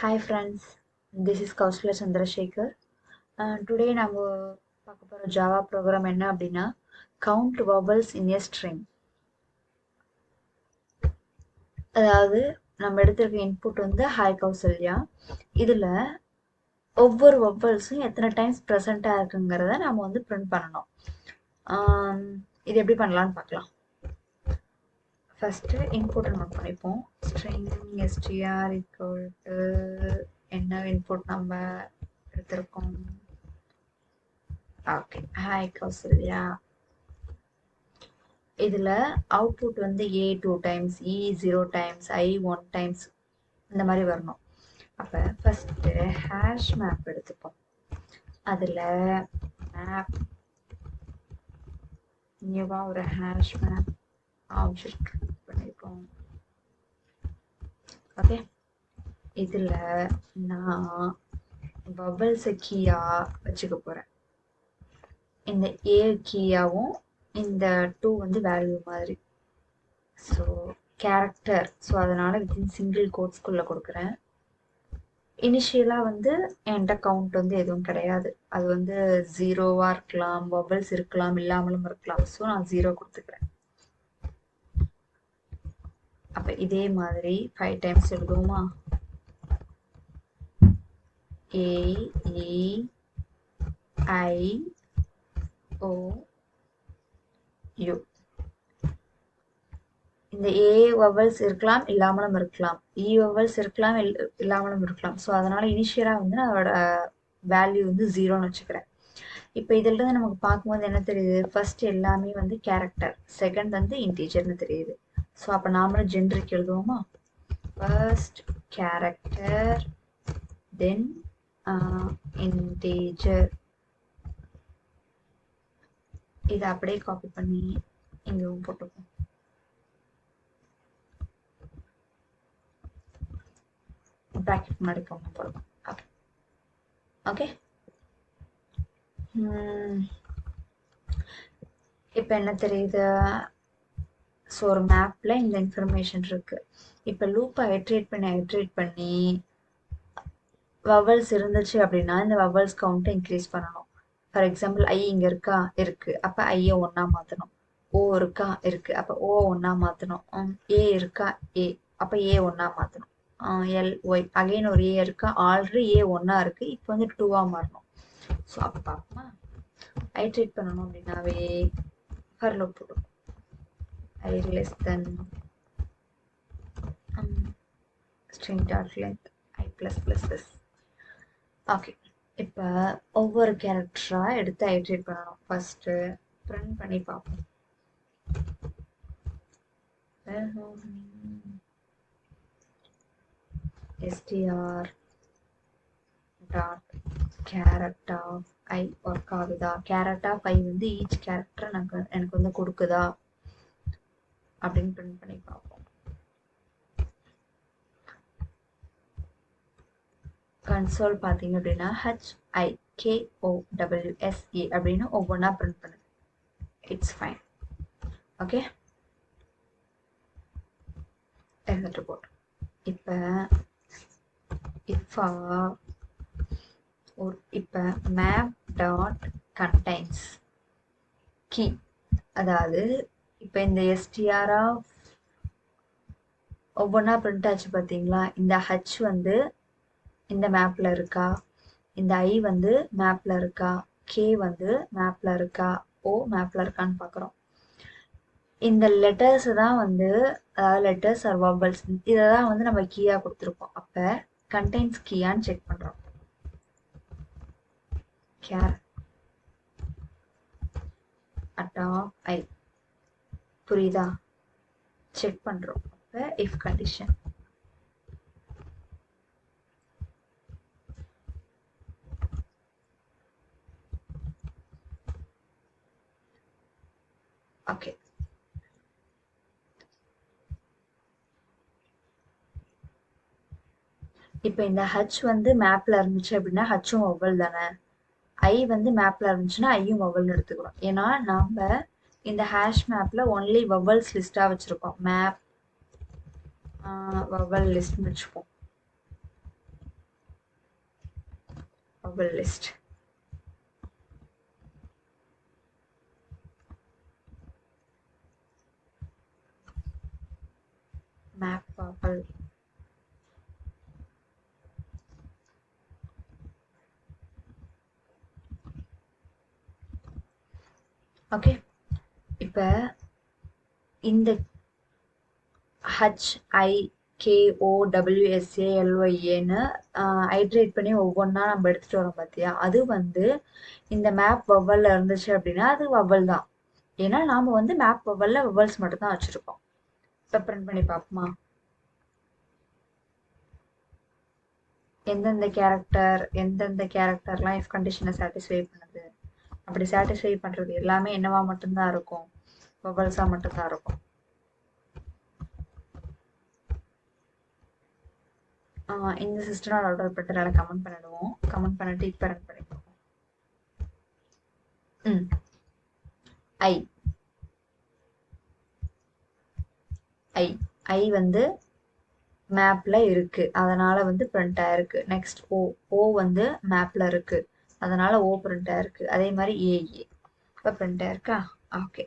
Hi friends, this is Kausala Chandrasekhar. Today நம்ம பார்க்க போகிற ஜாவா ப்ரோக்ராம் என்ன அப்படின்னா கவுண்ட் வவல்ஸ் இன் எ ஸ்ட்ரிங். அதாவது நம்ம எடுத்திருக்க இன்புட் வந்து ஹாய் கௌசல்யா. இதில் ஒவ்வொரு வவல்ஸும் எத்தனை டைம்ஸ் ப்ரெசண்ட்டாக இருக்குங்கிறத நம்ம வந்து பிரிண்ட் பண்ணணும். இது எப்படி பண்ணலான்னு பார்க்கலாம். ஃபஸ்ட்டு இன்புட்டை நோட் பண்ணிப்போம். ஸ்ட்ரிங் எஸ்டிஆர் ஈக்குவல் டு என்ன இன்புட் நம்ம எடுத்திருக்கோம். Okay, hi Kausalya. இதில் அவுட்புட் வந்து ஏ 2 டைம்ஸ், இ 0 டைம்ஸ், ஐ 1 டைம்ஸ் இந்த மாதிரி வரணும். அப்போ ஃபஸ்ட்டு ஹேஷ் மேப் எடுத்துப்போம். அதில் மேப் நியூவாக ஒரு ஹேஷ் மேப் ஆப்ஜெக்ட் பண்ணியிருக்கோம். ஓகே, இதில் நான் வவல்ஸை கீயாக வச்சுக்க போகிறேன். இந்த ஏ கீயாகவும் இந்த 2 வந்து வேல்யூ மாதிரி. ஸோ கேரக்டர், ஸோ அதனால் வித்தின் சிங்கிள் கோட்ஸ்குள்ளே கொடுக்குறேன். இனிஷியலாக வந்து என்கிட்ட கவுண்ட் வந்து எதுவும் கிடையாது. அது வந்து 0வாக இருக்கலாம், வவல்ஸ் இருக்கலாம், இல்லாமலும் இருக்கலாம். ஸோ நான் 0 கொடுத்துக்கிறேன். அப்போ இதே மாதிரி 5 times எழுதுவோமா? A E I O you. இந்த ஏ வவல்ஸ் இருக்கலாம், இல்லாமலும் இருக்கலாம். இ வவல்ஸ் இருக்கலாம், இல்லாமலும் இருக்கலாம். ஸோ அதனால இனிஷியலாக வந்து நான் அதோட வேல்யூ வந்து 0ன்னு வச்சுக்கிறேன். இப்போ இதில் நமக்கு பார்க்கும்போது என்ன தெரியுது? ஃபர்ஸ்ட் எல்லாமே வந்து கேரக்டர், செகண்ட் வந்து இன்டீஜர்னு தெரியுது. ஸோ அப்போ நாமளும் ஜென்ரிக் எழுதுவோமா? ஃபர்ஸ்ட் கேரக்டர், தென் இன்டீஜர். இதை அப்படியே காப்பி பண்ணி இங்கேயும் போட்டுப்போம். ப்ராக்கெட் முன்னாடி போடணும். ஓகே, இப்போ என்ன தெரியுது? ஸோ ஒரு மேப்பில் இந்த இன்ஃபர்மேஷன் இருக்குது. இப்போ லூப்பை ஐட்ரேட் பண்ணி வவல்ஸ் இருந்துச்சு அப்படின்னா இந்த வவல்ஸ் கவுண்ட்டை இன்க்ரீஸ் பண்ணணும். ஃபார் எக்ஸாம்பிள் ஐ இங்கே இருக்கா? இருக்குது. அப்போ ஐயை 1ஆ மாற்றணும். ஓ இருக்கா? இருக்குது. அப்போ ஓ 1ஆ மாற்றணும். ஏ இருக்கா? ஏ, அப்போ ஏ 1ஆ மாற்றணும். எல் ஒய் அகைன் ஒரு ஏ இருக்கா? ஆல்ரெடி ஏ 1ஆ இருக்குது, இப்போ வந்து 2ஆ மாறணும். ஸோ அப்போ பார்ப்போமா? ஐட்ரேட் பண்ணணும் அப்படின்னாவே ஃபார் லூப் போட்டுக்கும். I less than string dot length I plus plus this. Okay, இப்போ ஒவ்வொரு கேரக்டராக எடுத்து ஐட்ரேட் பண்ணணும். ஃபஸ்ட்டு பிரிண்ட் பண்ணி பார்ப்போம். str dot carrot of i work ஆகுதா? கேரட் ஆஃப் ஐ வந்து ஈச் கேரக்டர் எனக்கு வந்து கொடுக்குதா அப்படின்னு பிரிண்ட் பண்ணி பார்ப்போம். கன்சோல் பார்த்தீங்க அப்படின்னா HIKOWSE அப்படின்னு ஒவ்வொன்றா பிரிண்ட் பண்ணுது. It's fine. ஓகே, எழுதிட்டு போட்டோம். இப்போ இப்போ மேப் டாட் கண்டைன்ஸ் கீ, அதாவது இப்போ இந்த எஸ்டிஆரா ஒவ்வொன்றா பிரிண்ட் ஆச்சு பார்த்தீங்களா? இந்த ஹச் வந்து இந்த மேப்பில் இருக்கா? இந்த ஐ வந்து மேப்பில் இருக்கா? கே வந்து மேப்பில் இருக்கா? ஓ மேப்பில் இருக்கான்னு பார்க்குறோம். இந்த லெட்டர்ஸ் தான் வந்து, அதாவது லெட்டர்ஸ் ஆர் வவல்ஸ், இதை தான் வந்து நம்ம கீயாக கொடுத்துருக்கோம். அப்போ கண்டெய்ன்ஸ் கீயான்னு செக் பண்ணுறோம். கேர் அட் ஆஃப் ஐ, புரியுதா? செக் பண்ணுறோம். அப்போ இஃப் கண்டிஷன் ஓகே. இப்போ இந்த ஹச் வந்து மேப்பில் இருந்துச்சு அப்படின்னா ஹச்சும் வவல் தானே. ஐ வந்து மேப்பில் இருந்துச்சுன்னா ஐயும் வவல்னு எடுத்துக்கிறோம். ஏன்னா நாம் இந்த ஹேஷ் மேப்பில் ஒன்லி வவல்ஸ் லிஸ்ட்டாக வச்சுருக்கோம். மேப் வவல் லிஸ்ட்னு வச்சுப்போம். vowel list. Map vowel. Okay, இப்போ இந்த HIKOWSALYAன்னு ஐட்ரேட் பண்ணி ஒவ்வொன்றா நம்ம எடுத்துகிட்டு வரோம் பார்த்தியா, அது வந்து இந்த மேப் வவ்வலில் இருந்துச்சு அப்படின்னா அது வவ்வல் தான். ஏன்னா நாம் வந்து மேப் வவ்வலில் வவ்வல்ஸ் மட்டும் தான் வச்சுருக்கோம். இப்போ பிரிண்ட் பண்ணி பார்ப்போமா? எந்தெந்த கேரக்டர்லாம் இஃப் கண்டிஷனை சாட்டிஸ்ஃபை பண்ணுது, அப்படி சாட்டிஸ்ஃபை பண்ணுறது எல்லாமே என்னவா மட்டும்தான் இருக்கும்? வவ்வல்ஸாக மட்டும்தான் இருக்கும். இந்த சிஸ்டம் ஆர்டர் பண்ணிட்டு கமெண்ட் பண்ணிடுவோம். கமெண்ட் பண்ணிட்டு இப்போ ரன் பண்ணிடுவோம். ஐ வந்து மேப்ல இருக்கு, அதனால வந்து பிரிண்ட் ஆயிருக்கு. நெக்ஸ்ட் ஓ வந்து மேப்ல இருக்கு, அதனால ஓ பிரிண்ட் ஆயிருக்கு. அதே மாதிரி ஏஏ இப்போ பிரிண்ட் ஆயிருக்கா? Okay.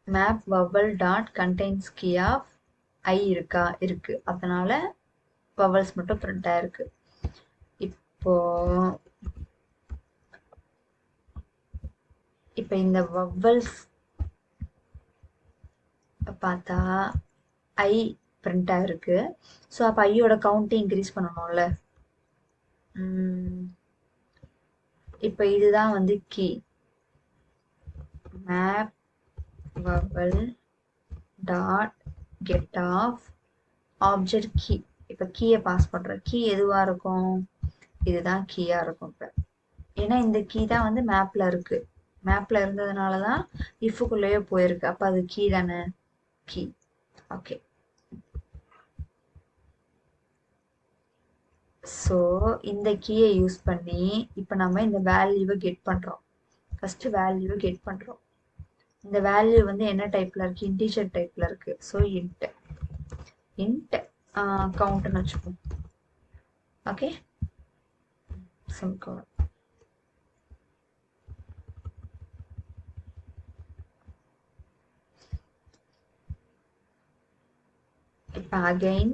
Map vowel dot contains key of I இருக்கா? இருக்கு, அதனால வவல்ஸ் மட்டும் பிரிண்ட் ஆயிருக்கு. இப்போ இந்த வவல்ஸ் பார்த்தா ஐ பிரிண்ட் ஆயிருக்கு. ஸோ அப்போ ஐயோட கவுண்ட்டை இன்க்ரீஸ் பண்ணணும்ல. இப்போ இதுதான் வந்து key. Map vowel dot get of object key. இப்போ கீயை பாஸ் பண்ணுறோம். கீ எதுவாக இருக்கும்? இதுதான் கீயாக இருக்கும். இப்போ ஏன்னா இந்த கீ தான் வந்து மேப்பில் இருக்கு, மேப்பில் இருந்ததுனால தான் இஃபுக்குள்ளேயே போயிருக்கு. அப்போ அது கீ தானே, கீ. ஓகே, ஸோ இந்த கீயை யூஸ் பண்ணி இப்போ நம்ம இந்த வேல்யூவை கெட் பண்ணுறோம். ஃபஸ்ட்டு வேல்யூவை கெட் பண்ணுறோம். இந்த வேல்யூ வந்து என்ன டைப்பில் இருக்குது? இன்டீஜர் டைப்பில் இருக்குது. ஸோ இன்ட் கவுண்ட்னு வச்சுப்போம். Okay, simple. இப்போ again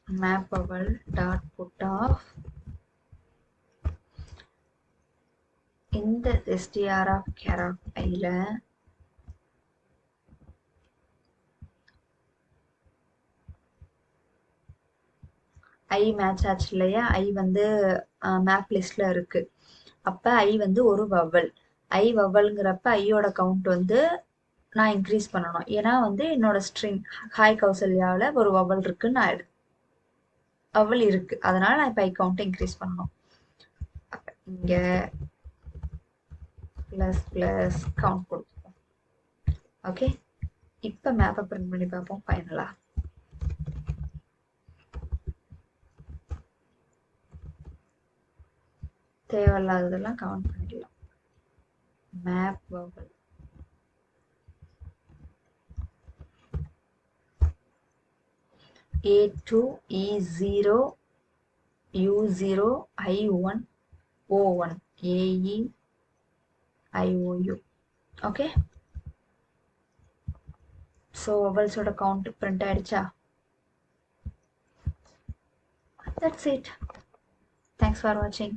map vowel dot put off இந்த str of char of I ல ஐ மேட்ச் ஆச்சு இல்லையா? ஐ வந்து மேப் லிஸ்ட்ல இருக்கு. அப்போ ஐ வந்து ஒரு வவ்வல். ஐ வவ்வல்ங்கிறப்ப ஐயோட கவுண்ட் வந்து நான் இன்க்ரீஸ் பண்ணணும். ஏன்னா வந்து என்னோட ஸ்ட்ரிங் ஹாய் கௌசல்யாவில் ஒரு வவ்வல் இருக்குன்னு நான் வவ்வல் இருக்கு, அதனால நான் இப்போ ஐ கவுண்ட் இன்க்ரீஸ் பண்ணணும். இங்கே ப்ளஸ் ப்ளஸ் கவுண்ட் கொடுத்துப்போம். ஓகே, இப்போ மேப்பை பிரிண்ட் பண்ணி பார்ப்போம் ஃபைனலாக. தேவையில்லாததெல்லாம் கவுண்ட் பண்ணிடலாம். Map vowel A2 E0 U0 I1 O1 AE IOU. Okay, so வவல்ஸோட கவுண்ட் பிரிண்ட் ஆயிடுச்சா? That's it. Thanks for watching.